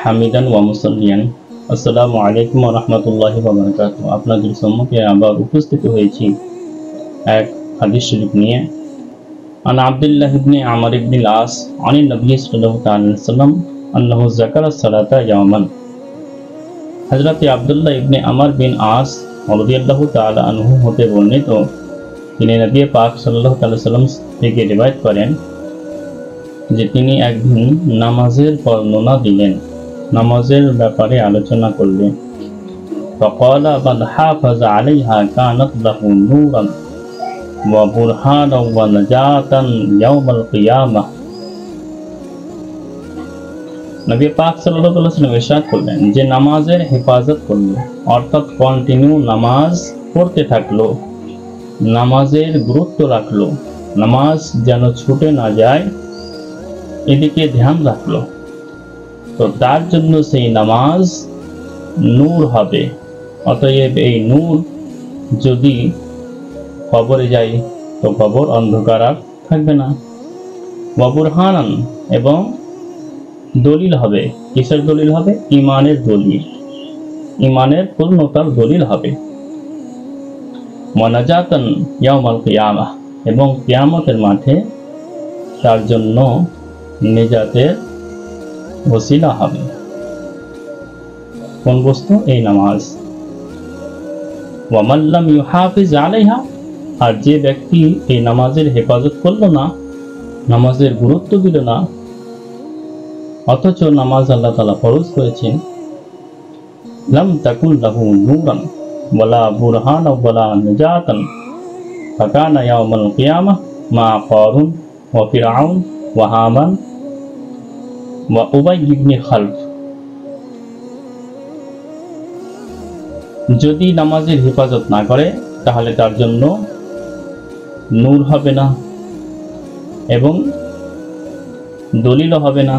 হামিদান ওয়া মুসাল্লিয়ান। আসসালামু আলাইকুম ওয়া রাহমাতুল্লাহি ওয়া বারাকাতুহু। আপনাদের সম্মুখে আবার উপস্থিত হয়েছি এক হাদিস শরীফ নিয়ে। আন আব্দুল্লাহ ইবনে আমর ইবনে আস আনিন নবী সাল্লাল্লাহু তাআলা আলাইহি ওয়াসাল্লাম আন্নাহু যাকারা সালাতা ইয়াওমান। হযরত আব্দুল্লাহ ইবনে আমর বিন আস রাদিয়াল্লাহু তাআলা আনহু হতে বর্ণিত, তিনি নবী পাক সাল্লাল্লাহু তাআলা সাল্লাম থেকে রিওয়ায়াত করেন যে তিনি একদিন নামাজের বর্ণনা দিলেন, নামাজের ব্যাপারে আলোচনা করলেন। فقال من حافظ عليها كانت له نورا وبرهانا ونجاة يوم القيامة। নবী পাক সাল্লাল্লাহু আলাইহি ওয়াসাল্লাম ইরশাদ করলেন যে নামাজের হেফাজত করলো, অর্থাৎ কন্টিনিউ নামাজ পড়তে থাকলো, নামাজের গুরুত্ব রাখলো, নামাজ যেন ছুটে না যায় এদিকে ধ্যান রাখলো, তো তার জন্য সেই নামাজ নূর হবে। অতএব এই নূর যদি কবরে যায় তো কবর অন্ধকার আর থাকবে না। ওয়াবুরহানান, এবং দলিল হবে। কিসের দলিল হবে? ইমানের দলিল, ইমানের পূর্ণতার দলিল হবে। ওয়ানাজাতান ইয়াউমাল কিয়ামাহ, এবং কিয়ামতের মাঠে তার জন্য নিজাতের ওসিলা হবে। কোন বস্তু? এই নামাজ। ওয়া মান লাম ইউহাফিজ আলাইহা, আর যে ব্যক্তি এই নামাজের হেফাজত করলো না, নামাজের গুরুত্ব দিল না, অথচ নামাজ আল্লাহ তাআলা ফরজ করেছেন, লাম তাকুন লাহু নূরান ওয়ালা বুরহান ওয়ালা নিজাতান ফাকানা ইয়াউমাল কিয়ামাহ মা কারুন ওয়া ফিরআউন ওয়া হামান ওয়া উবাই ইবনে খালফ। যদি নামাজের হেফাজত না করে তাহলে তার জন্য নূর হবে না এবং দলিলও হবে না,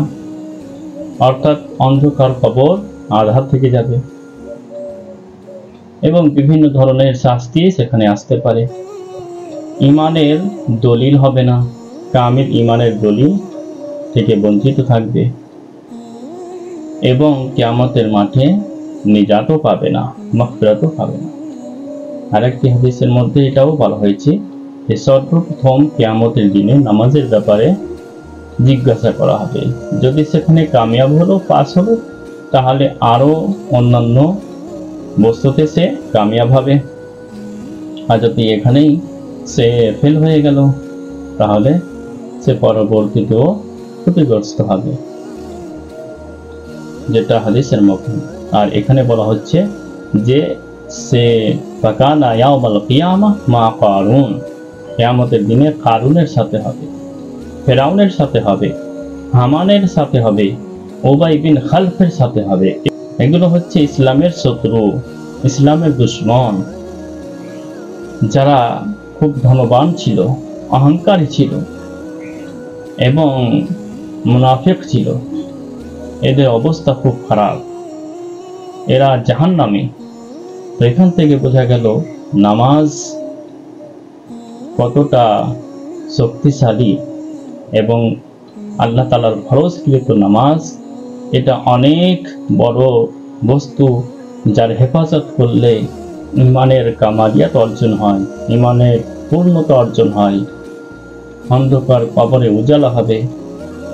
অর্থাৎ অন্ধকার কবর আধার থেকে যাবে এবং বিভিন্ন ধরনের শাস্তি সেখানে আসতে পারে। ইমানের দলিল হবে না, কামিল ইমানের দলিল থেকে বঞ্চিত থাকবে এবং কিয়ামতের মাঠে নিজাতও পাবে না, মাগফিরাতও পাবে না। আরেকটি হাদিসের মধ্যে এটাও বলা হয়েছে যে সর্বপ্রথম কিয়ামতের দিনে নামাজের ব্যাপারে জিজ্ঞাসা করা হবে। যদি সেখানে কামিয়াব হলো, পাস হলো, তাহলে আরো অন্যান্য বস্তুতে সে কামিয়াব হবে। আর যদি এখানেই সে ফেল হয়ে গেল তাহলে সে পরবর্তীতেও ক্ষতিগ্রস্ত হবে, যেটা হাদিসের মধ্যে। আর এখানে বলা হচ্ছে যে সে ফাকানা ইয়াউমাল কিয়ামাহ মা কারুন, কিয়ামতের দিনে কারুনের সাথে হবে, ফেরাউনের সাথে হবে, হামানের সাথে হবে, উবাই বিন খালফের সাথে হবে। এগুলো হচ্ছে ইসলামের শত্রু, ইসলামের দুশমন, যারা খুব ধনবান ছিল, অহংকারী ছিল এবং মুনাফিক ছিল। এদের অবস্থা খুব খারাপ, এরা জাহান্নামী। তো এখান থেকে বোঝা গেল নামাজ কতটা শক্তিশালী এবং আল্লাহ তাআলার ফরজকৃত নামাজ এটা অনেক বড় বস্তু, যার হেফাজত করলে ইমানের কামালিয়াত অর্জন হয়, ইমানের পূর্ণতা অর্জন হয়, অন্ধকার কবরে উজালা হবে।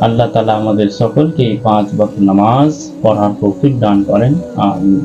আল্লাহ তাআলা আমাদের সকলকে 5 ওয়াক্ত নামাজ পড়ার তৌফিক দান করেন। আমিন।